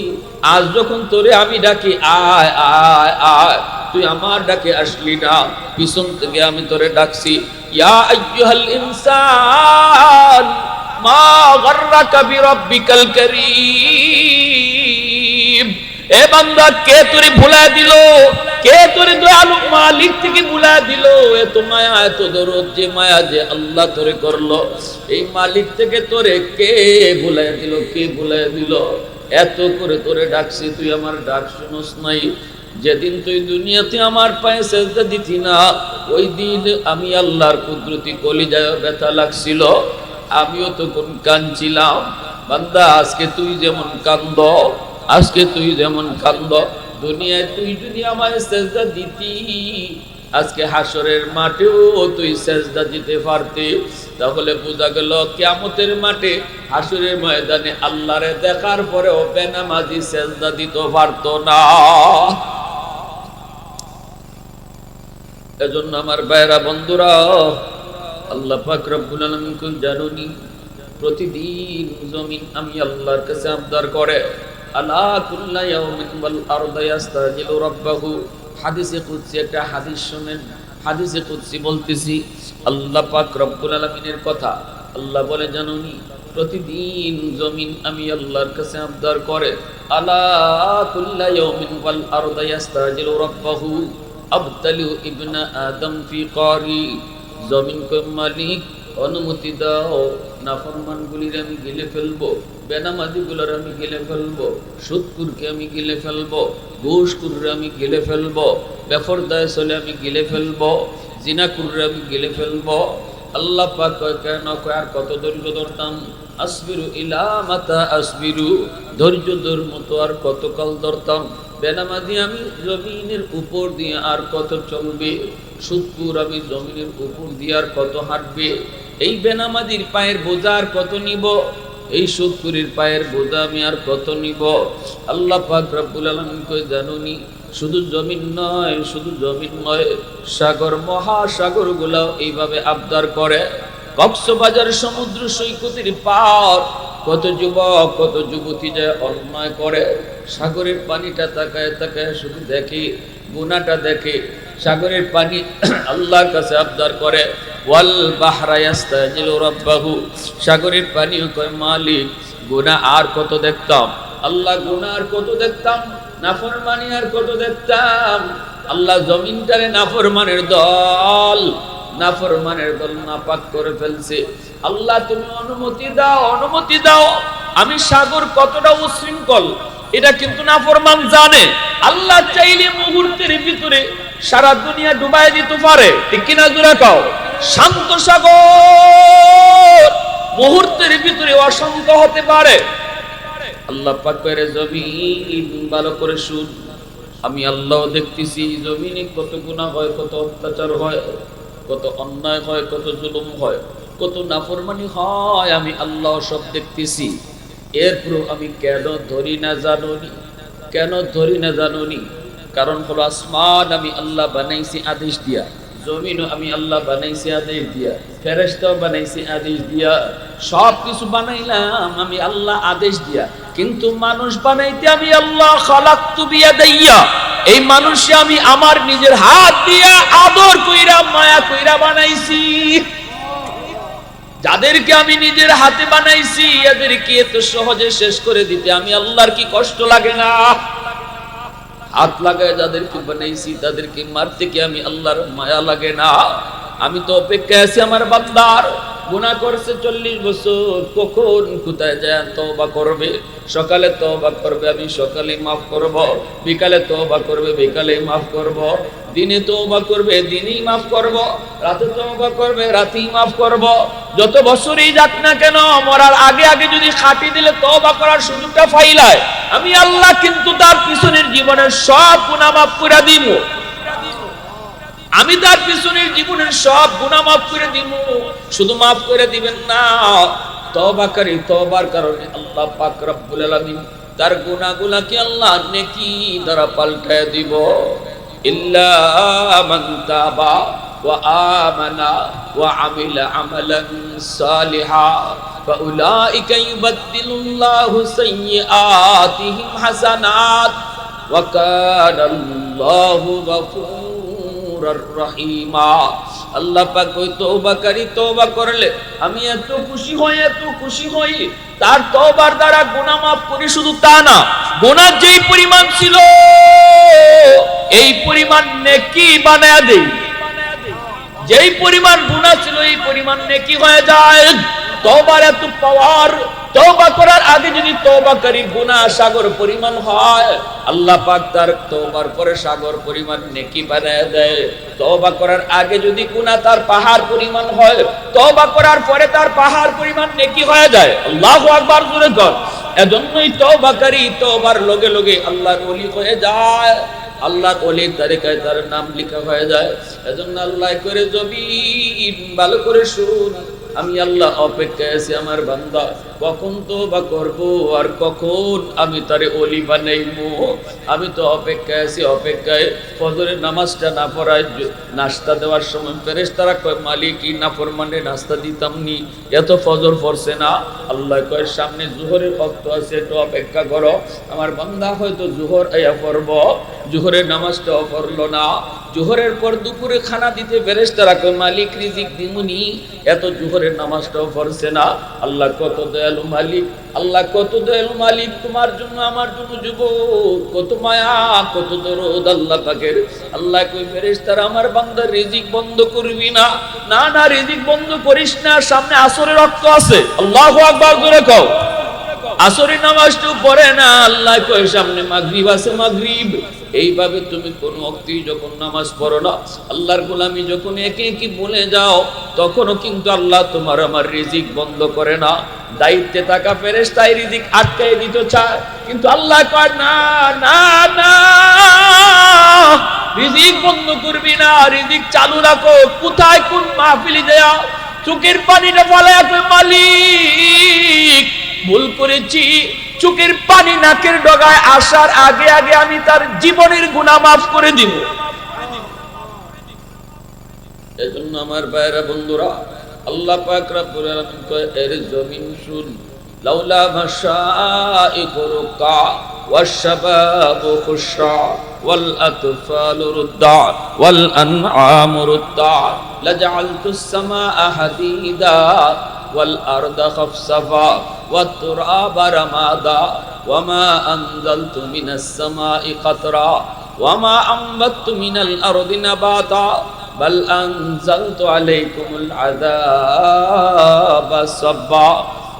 আজ যখন তোরে আমি ডাকি আয় আয় আয়, তুই আমার ডাকে আসলি না, পিছন থেকে আমি তোরে ডাকছি। ইয়া আইয়ুহাল ইনসান মা গাররাকা বিরাব্বিকাল কারীম। এ বান্দা, কে তোরে ভুলা দিল? কে তোরে দয়ালু মালিক থেকে ভুলা দিল? এত মায়া, এত দরদ, যে মায়া যে আল্লাহ তোরে করলো, এই মালিক থেকে তোরে কে ভুলাই দিল? কে ভুলাই দিল? এত করে তোরে ডাকছি, তুই আমার ডাক শুনোস নাই। যেদিন তুই দুনিয়াতে আমার পায়ে সেজদা দিতি না, ওই দিন আমি আল্লাহর কুদরতি কলিজায় ব্যথা লাগছিল, আমিও তখন কাঁদছিলাম। বান্দা, আজকে তুই যেমন কান্দ, আজকে তুই যেমন কান্দ, দুনিয়ায় তুই যদি আমায় সেজদা দিতি, আজকে হাসরের মাঠেও তুই সেজদা দিতে পারতি। তাহলে বোঝা গেল কিয়ামতের মাঠে, হাসরের ময়দানে আল্লাহরে দেখার পরেও বেনামাজি সেজদা দিতে পারতো না। এজন্য আমার ভাইরা বন্ধুরা, আল্লাহ পাক রব্বুল আলামিন কোন জানুনি, প্রতিদিন জমিন আমি আল্লাহর কাছে আবদার করে, আলা কুল্লা ইয়াউমিন ওয়াল আরদু ইস্তাজিলু রাব্বাহু। হাদিসে কুদসি, একটা হাদিস শুনেন, হাদিসে কুদসি বলতেছি, আল্লাহ পাক রব্বুল আলামিনের কথা। আল্লাহ বলে, জানুনি, প্রতিদিন জমিন আমি আল্লাহর কাছে আবদার করে, আলা কুল্লা ইয়াউমিন ওয়াল আরদু ইস্তাজিলু রাব্বাহু আবতালু ইবনা আদম ফি কারি। জমিন কই, মালিক অনুমতি দাও, নাফরমানগুলির আমি গিলে ফেলবো, বেনামাজিগুলোর আমি গিলে ফেলবো, সুদকুরকে আমি গিলে ফেলবো, ঘুষখুররে আমি গিলে ফেলবো, বেপরদায় চলে আমি গিলে ফেলবো, জিনাকুররে আমি গিলে ফেলবো। আল্লাহ পাক কয়, কেন? কয়, আর কত ধৈর্য ধরতাম? আসবিরু ইলা মাতা আসবিরু, ধৈর্য ধর মতো আর কতকাল ধরতাম? বেনামাজি আমি জমিনের উপর দিয়ে আর কত চলবে? সুদকুর আমি জমিনের উপর দিয়ে আর কত হাঁটবে? এই বেনামাজির পায়ের বোঝা আর কত নিব? এই সুদকুরের পায়ের বোঝা আমি আর কত নিব? আল্লাহ পাক রব্বুল আলামিন কই, জানুনি, শুধু জমিন নয়, শুধু জমিন নয়, সাগর মহাসাগর গুলাও এইভাবে আবদার করে। কক্সবাজার সমুদ্র সৈকতের পার কত যুবক, কত যুবতী যায় অন্যায় করে, সাগরের পানিটা তাকায় তাকায় শুধু দেখে, গুনাহটা দেখে। সাগরের পানি আল্লাহর কাছে আবদার করে, ওয়াল বাহরা ইস্তাজিলু রাব্বাহু। সাগরের পানিও কয়, মালিক, গুনাহ আর কত দেখতাম? আল্লাহ, গুনাহ আর কত দেখতাম? নাফরমানি আর কত দেখতাম? আল্লাহ জমিনটারে নাফরমানের দল, নাফরমানের দল নাপাক করে ফেলছে। আল্লাহ, তুমি অনুমতি দাও, অনুমতি দাও। আমি সাগর কতটা উশৃঙ্খল এটা কিন্তু নাফরমান জানে। আল্লাহ চাইলে মুহূর্তের ভিতরে সারা দুনিয়া ডুবাই দিতে পারে, ঠিক কিনা জোরে কও? শান্ত সাগর মুহূর্তের ভিতরে অশান্ত হতে পারে। আল্লাহ পাক করে, জমিন ভালো করে শুন, আমি আল্লাহ দেখতেছি জমিনে কত গুনাহ হয়, কত অত্যাচার হয়, কত অন্যায় হয়, কত জুলুম হয়, কত নাফরমানি হয়, আমি আল্লাহ সব দেখতেছি। এরপর আমি কেন ধরি না জানুনি? কেন ধরি না জানুনি? কারণ হলো, আসমান আমি আল্লাহ বানাইছি আদেশ দিয়া, জমিনও আমি আল্লাহ বানাইছি আদেশ দিয়া, ফেরেশতাও বানাইছি আদেশ দিয়া, সব কিছু বানাইলাম আমি আল্লাহ আদেশ দিয়া। কিন্তু মানুষ বানাইতে আমি আল্লাহ খালাকতু বিয়াদাইয়া, এই মানুষে আমি আমার নিজের হাত দিয়া আদর কইরা মায়া কইরা বানাইছি। যাদেরকে আমি নিজের হাতে বানাইছি এদেরকে এত সহজে শেষ করে দিতে আমি আল্লাহর কি কষ্ট লাগে না? হাত লাগায় যাদেরকে বানাইছি তাদেরকে মারতে কি আমি আল্লাহর মায়া লাগে না? আমি তো অপেক্ষায় আছি আমার বান্দার গুনাহ করছে 40 বছর, কখন কোথায় যায় তওবা করবে। সকালে তওবা করবে, আমি সকালে মাফ করব। বিকালে তওবা করবে, বিকালে মাফ করব। দিনে তওবা করবে, দিনেই মাফ করব। রাতে তওবা করবে, রাতেই মাফ করব। যত বছরই যাক না কেন, মরার আগে আগে যদি খাটি দিলে তওবা করার সুযোগটা পাইলায়, আমি আল্লাহ কিন্তু তার পিছনের জীবনের সব গুনাহ মাফ করে দিব। আমি তার পিছনের জীবনের সব গুনাহ মাফ করে দিব। শুধু মাফ করে দিবেন না, তওবাকারী তওবার কারণে আল্লাহ পাক রব্বুল আলামিন তার গুনাহগুলোকে আল্লাহ নেকি দ্বারা পাল্টায় দিব। ইল্লা মান তাবা ওয়া আমানা ওয়া আমিলা আমালান সালিহা ফাউলাইকা ইউবাদদিলুল্লাহু সাইয়্যাতিহিম হাসানাত ওয়া কানা আল্লাহু গফুরুর রহিমা। আল্লাহ পাক ওই তওবাকারী তওবা করলে আমি এত খুশি হই তার তওবার দ্বারা গুনাহ মাফ করি। শুধু তা না, গুনাহ যেই পরিমাণ ছিল এই পরিমাণ নেকি বানায়া দেই। যেই পরিমাণ গুনাহ ছিল এই পরিমাণ নেকি হয়ে যায়। তওবার এত পাওয়ার, তওবা করার আগে যদি তওবাকারীর গুনাহ সাগর পরিমাণ হয়, আল্লাহ পাক তার তওবার পরে সাগর পরিমাণ নেকি বানায় দেয়। তওবা করার আগে যদি গুনাহ তার পাহাড় পরিমাণ হয়, তওবা করার পরে তার পাহাড় পরিমাণ নেকি হয়ে যায়। আল্লাহু আকবার জোরে কর। এজন্যই তওবাকারী তওবার লগে লগে আল্লাহর ওলি হয়ে যায়। আল্লাহর ওলির তালিকায় তার নাম লেখা হয়ে যায়। এজন্য আল্লাহ করে জমিন ভালো করে শুন, আমি আল্লাহ অপেক্ষায় আছি আমার বান্দা কখন তওবা করব আর কখন আমি তারে ওলি বানাইবো। আমি তো অপেক্ষায় আছি, অপেক্ষায়। ফজরের নামাজটা না পড়ায় নাস্তা দেওয়ার সময় ফেরেশতারা কয় মালিক কি নাফরমানে নাস্তা দিতাম নি, এত ফজর পড়ছে না। আল্লাহ কয় সামনে জোহরের ওয়াক্ত আছে, একটু অপেক্ষা করো। আমার বান্দা হয়তো জোহর আয়া পড়ব, জোহরের নামাজটাও পড়লো না। জোহরের পর দুপুরে খানা দিতে ফেরেশতারা কয় মালিক রিজিক দিমুনি, এত জোহরের নামাজটাও পড়ছে না। আল্লাহ কত দয়ালু মালিক, আল্লাহ কত দয়ালু মালিক, তোমার জন্য আমার জন্য যুবক, কত মায়া কত দরদ আল্লাহ পাকের। আল্লাহ কই ফেরেশতারা আমার বান্দার রিজিক বন্ধ করবি না। না না, রিজিক বন্ধ করিস না, সামনে আসরের ওয়াক্ত আছে। আল্লাহু আকবার জোরে কও। আসরের নামাজটা পড়ে না, আল্লাহ কই সামনে মাগরিব আছে, মাগরিব। এইভাবে তুমি কোন ওয়াক্তেই যখন নামাজ পড়ো না, আল্লাহর গোলামি যখন একে একে ভুলে যাও, তখনও কিন্তু আল্লাহ তোমার আমার রিজিক বন্ধ করে না। দায়িত্বে থাকা ফেরেশতাই রিজিক আটকায় দিতে চায়, কিন্তু আল্লাহ কয় না না না, রিজিক বন্ধ করবি না, রিজিক চালু রাখো। কোথায় কোন মাহফিলে যায় চোখের পানিটা ফলায়া কয় মালিক ভুল করেছি। চোখের পানি নাকের ডগায় আসার আগে আগে আমি তার জীবনের গুনাহ মাফ করে দিব। এজন্য আমার ভাইরা বন্ধুরা, আল্লাহ পাক রব্বুল আলামিন কয় এর জমিন শুন, লাউলা মাশাইকুরকা ওয়াশবাবু খুশা ওয়াল আতফালু রুদ্দা ওয়াল আনআমু রুদ্দা লাজআলতুস সামাআ হাদিদা ওয়াল আরদা খাফসাফা ওয়াত তুরাবা রামাদা ওয়ামা আনজালতু মিনাস সামাই কাতরা ওয়ামা আমবাততু মিনাল আরদি নাবাতা বাল আনজালতু আলাইকুমুল আযাবা সাব্বা।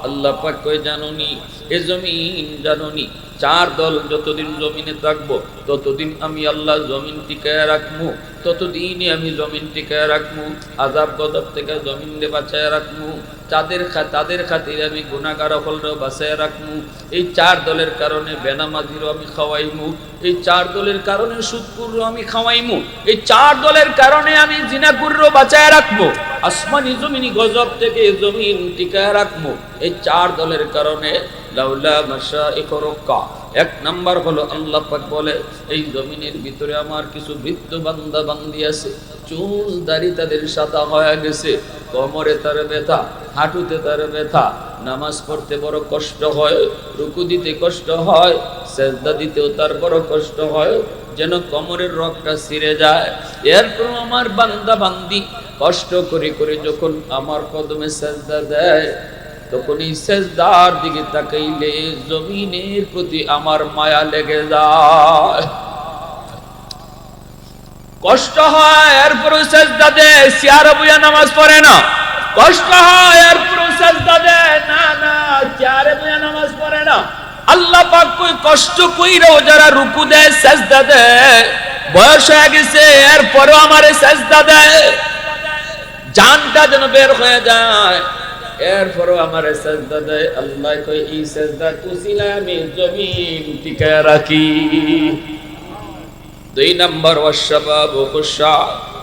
আল্লাহ পাক কয় জানোনি এ জমিন, জানোনি চার দল যতদিন জমিনে থাকবো ততদিন আমি আল্লাহ জমিন টিকায় রাখবো, ততদিনই আমি জমিন টিকায় রাখবো। আযাব গজব থেকে জমিনে বাঁচায় রাখবো। তাদের খাতিরে আমি গুনাহগার হলরেও বাঁচায় রাখবো। এই চার দলের কারণে বেনামাজিরও আমি খাওয়াইমু, এই চার দলের কারণে সুদখোরও আমি খাওয়াইমু, এই চার দলের কারণে আমি জিনাকুরও বাঁচায় রাখবো। আসমানি জমিনি গজব থেকে জমিন টিকায় রাখবো এই চার দলের কারণে। লাউলা মাশাইকুরকা, এক নাম্বার হলো আল্লাহ পাক বলে এই জমিনের ভিতরে আমার কিছু বৃদ্ধ বান্দা বান্দি আছে, চুল দাড়ি তাদের সাদা হয়ে গেছে, কোমরে তার ব্যথা, হাঁটুতে তার ব্যথা, নামাজ পড়তে বড় কষ্ট হয়, রুকু দিতে কষ্ট হয়, সেজদা দিতেও তার বড় কষ্ট হয়, যেন কোমরের রগটা ছিঁড়ে যায়। এরপর আমার বান্দা বান্দি কষ্ট করে করে যখন আমার কদমে সেজদা দেয়, তখন এই সেজদার দিকে তাকাইলে জমিনের প্রতি আমার মায়া লেগে যায়। কষ্ট হয় এরপরও সেজদা দেয়, চেয়ারে বইয়া নামাজ পড়ে না। কষ্ট হয় এরপরও সেজদা দেয়, না না চেয়ারে বইয়া নামাজ পড়ে না। আল্লাহ পাক কই কষ্ট কইরাও যারা রুকু দেয় সেজদা দেয়, বয়স হয়ে গেছে এরপরও আমারে সেজদা দেয়, জানটা যেন বের হয়ে যায় এরপরও আমারে সেজদা দেয়। আল্লাহ কই এই সেজদার উসিলায় আমি জমিন টিকায় রাখি। 2 নম্বর ওয়াশবাবু খুশা।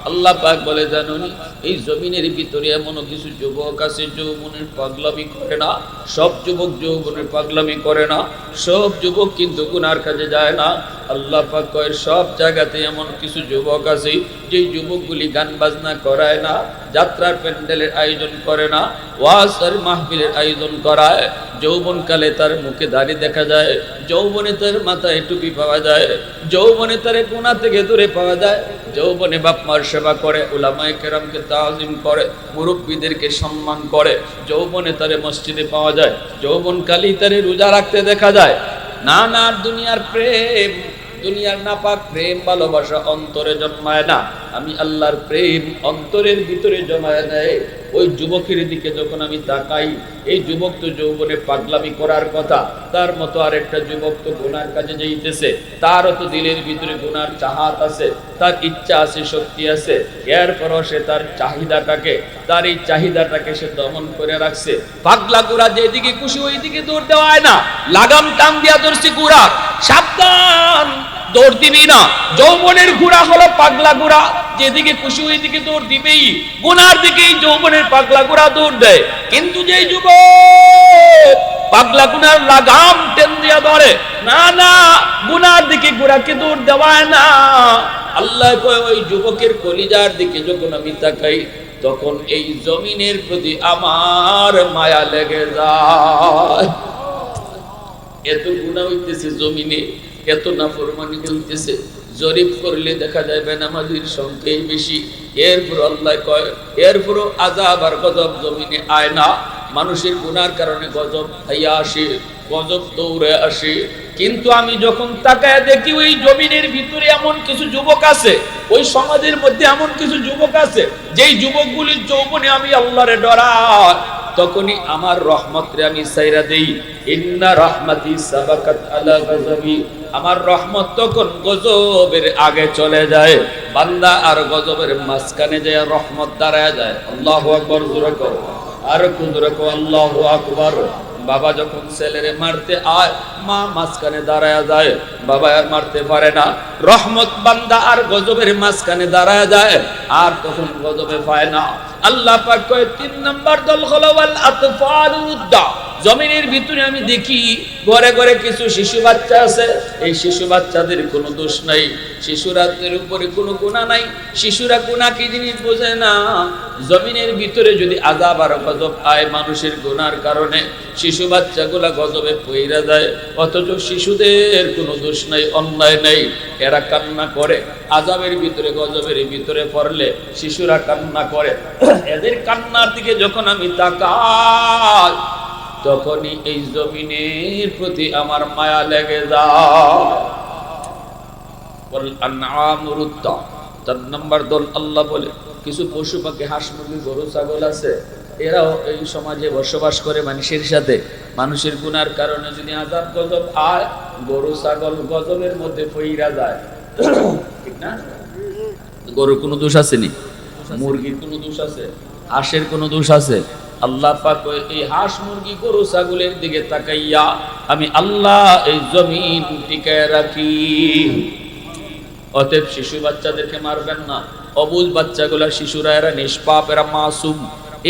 আল্লাহ পাক বলে জানুনি এই জমিনের ভিতরে এমন কিছু যুবক আছে যৌবনের পাগলামি করে না। সব যুবক যৌবনের পাগলামি করে না, সব যুবক কিন্তু গুনার কাজে যায় না। আল্লাহ পাক কয় সব জায়গাতে এমন কিছু যুবক আছে যে যুবকগুলি গান বাজনা করায় না, যাত্রার প্যান্ডেলের আয়োজন করে না, ওয়াজ আর মাহফিলের আয়োজন করায়। যৌবনকালে তার মুখে দাড়ি দেখা যায়, যৌবনে তার মাথায় টুপি পাওয়া যায়, যৌবনে তার গুনাহ থেকে দূরে পাওয়া যায়, যৌবনে বাপ মার সেবা করে, উলামায়ে কেরামকে তাজিম করে, মুরব্বীদেরকে সম্মান করে, যৌবনে তারে মসজিদে পাওয়া যায়, যৌবনকালেই তারে রোজা রাখতে দেখা যায়। না না দুনিয়ার প্রেম, দুনিয়ার নাপাক প্রেম ভালোবাসা অন্তরে জন্মায় না। আমি আল্লাহর প্রেম অন্তরের ভিতরে জমায় দেয়। ওই যুবকের দিকে যখন আমি তাকাই, এই যুবক তো যৌবনে পাগলামি করার কথা, তার মতো আরেকটা যুবক তো গুনার কাজে যাইতেছে, তারও তো দিলের ভিতরে গুনার চাহাত আছে, তার ইচ্ছা আছে, শক্তি আছে, এরপরও সে তার চাহিদাটাকে, তার এই চাহিদাটাকে সে দমন করে রাখছে। পাগলা গুড়া যেদিকে খুশি ওই দিকে দৌড় দেওয়ায় না, লাগাম টান দিয়া ধরছি গুড়া, সাবধান দৌড় দিবি না। যৌবনের ঘোড়া হলো পাগলা ঘোড়া, যেদিকে খুশি ওই দিকে দৌড় দিবেই, গুনার দিকেই যৌবনের পাগলা ঘোড়া দৌড় দেয়। কিন্তু যেই যুবক পাগলা গুনার লাগাম টেন দিয়া ধরে, না না গুনার দিকে ঘোড়াকে দৌড় দেওয়ায় না। আল্লাহ কয় ওই যুবকের কলিজার দিকে যখন আমি তাকাই, তখন এই জমিনের প্রতি আমার মায়া লেগে যায়। এত গুনাহ হইতেছে জমিনে, এত নাফরমানি চলতেছে, জরিপ করলে দেখা যায় বেনামাজির সংখ্যাই বেশি। এরপর আল্লাহ কয় এরপরও আযাব আর গজব জমিনে আয় না। মানুষের গুনার কারণে গজব খাইয়া আসে, গজব দৌড়ে আসে। কিন্তু আমি যখন তাকায় দেখি ওই জমিনের ভিতরে এমন কিছু যুবক আছে, ওই সমাজের মধ্যে এমন কিছু যুবক আছে যেই যুবকগুলির যৌবনে আমি আল্লাহরে ডরাই, তখনই আমার রহমতরে আমি সাইরা দেই। ইন্না রাহমাতি সাবাকাত আলা গজবি, আমার রহমত তখন গজবের আগে চলে যায়। বান্দা আর গজবের মাঝখানে যায় রহমত দাঁড়ায় যায়। আল্লাহু আকবার, জোরে কও, আর জোরে কও আল্লাহু আকবার। বাবা যখন ছেলেরে মারতে আয়, মা মাঝখানে দাঁড়ায় যায়, বাবা আর মারতে পারে না। রহমত বান্দা আর গজবের মাঝখানে দাঁড়ায় যায়, আর তখন গজবে পায় না। আল্লাহ পাক কয় 3 নম্বর দল হলো ওয়াল আতফালুদ্দা। জমিনের ভিতরে আমি দেখি ঘরে ঘরে কিছু শিশু বাচ্চা আছে, এই শিশু বাচ্চাদের কোনো দোষ নাই, শিশুরাদের উপরে কোনো গুনাহ নাই, শিশুরা গুনাহ কি জিনিস বোঝে না। জমিনের ভিতরে যদি আযাব আর গজব আয় মানুষের গুনার কারণে, শিশু বাচ্চাগুলা গজবে পইরা যায়, অথচ শিশুদের কোনো দোষ নাই, অন্যায় নাই, এরা কান্না করে। আযাবের ভিতরে গজবের ভিতরে পড়লে শিশুরা কান্না করে। এদের কান্নার দিকে যখন আমি তাকাই, তখনই এই জমিনের প্রতি আমার মায়া লেগে যায়। ওয়াল আনআমুরুদ্দা। 4 নম্বর দল আল্লাহ বলে কিছু পশু পাখি, হাঁস মুরগি গরু ছাগল আছে, এরাও এই সমাজে বসবাস করে মানুষের সাথে। মানুষের গুনার কারণে যদি আযাব গজব আয়, গরু ছাগল গজবের মধ্যে পইরা যায়, ঠিক না? গরুর কোনো দোষ আছে নি? মুরগির কোনো দোষ আছে? হাঁসের কোনো দোষ আছে? আল্লাহ পাক এই হাঁস মুরগি গরু ছাগলের দিকে তাকাইয়া আমি আল্লাহ এই জমিন টিকায় রাখি। অতএব শিশু বাচ্চাদেরকে মারবেন না। অবুঝ বাচ্চাগুলা, শিশুরা এরা নিষ্পাপ, এরা মাসুম।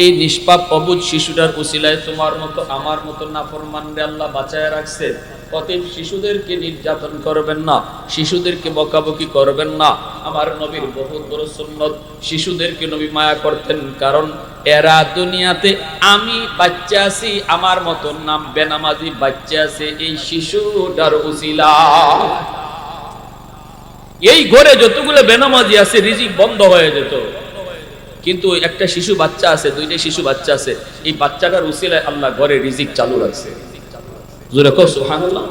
এই নিষ্পাপ অবুঝ শিশুটার উসিলায় তোমার মতো আমার মতো নাফরমানরে আল্লাহ বাঁচায় রাখছে। অতএব শিশুদেরকে নির্যাতন করবেন না, শিশুদেরকে বকাবকি করবেন না। আমার নবীর বহুত বড় সুন্নত, শিশুদেরকে নবী মায়া করতেন, কারণ এরা দুনিয়াতে আমি বাচ্চা আছি, আমার মতো নাম বেনামাজি বাচ্চা আছে, এই শিশুটার উসিলা। এই ঘরে যতগুলো বেনামাজি আছে রিজিক বন্ধ হয়ে যেত। কিন্তু ওই একটা শিশু বাচ্চা আছে, দুইটা শিশু বাচ্চা আছে, এই বাচ্চাটার উসিলায় আল্লাহ ঘরে রিজিক চালু রাখছে। জোরে কও সুবহানাল্লাহ।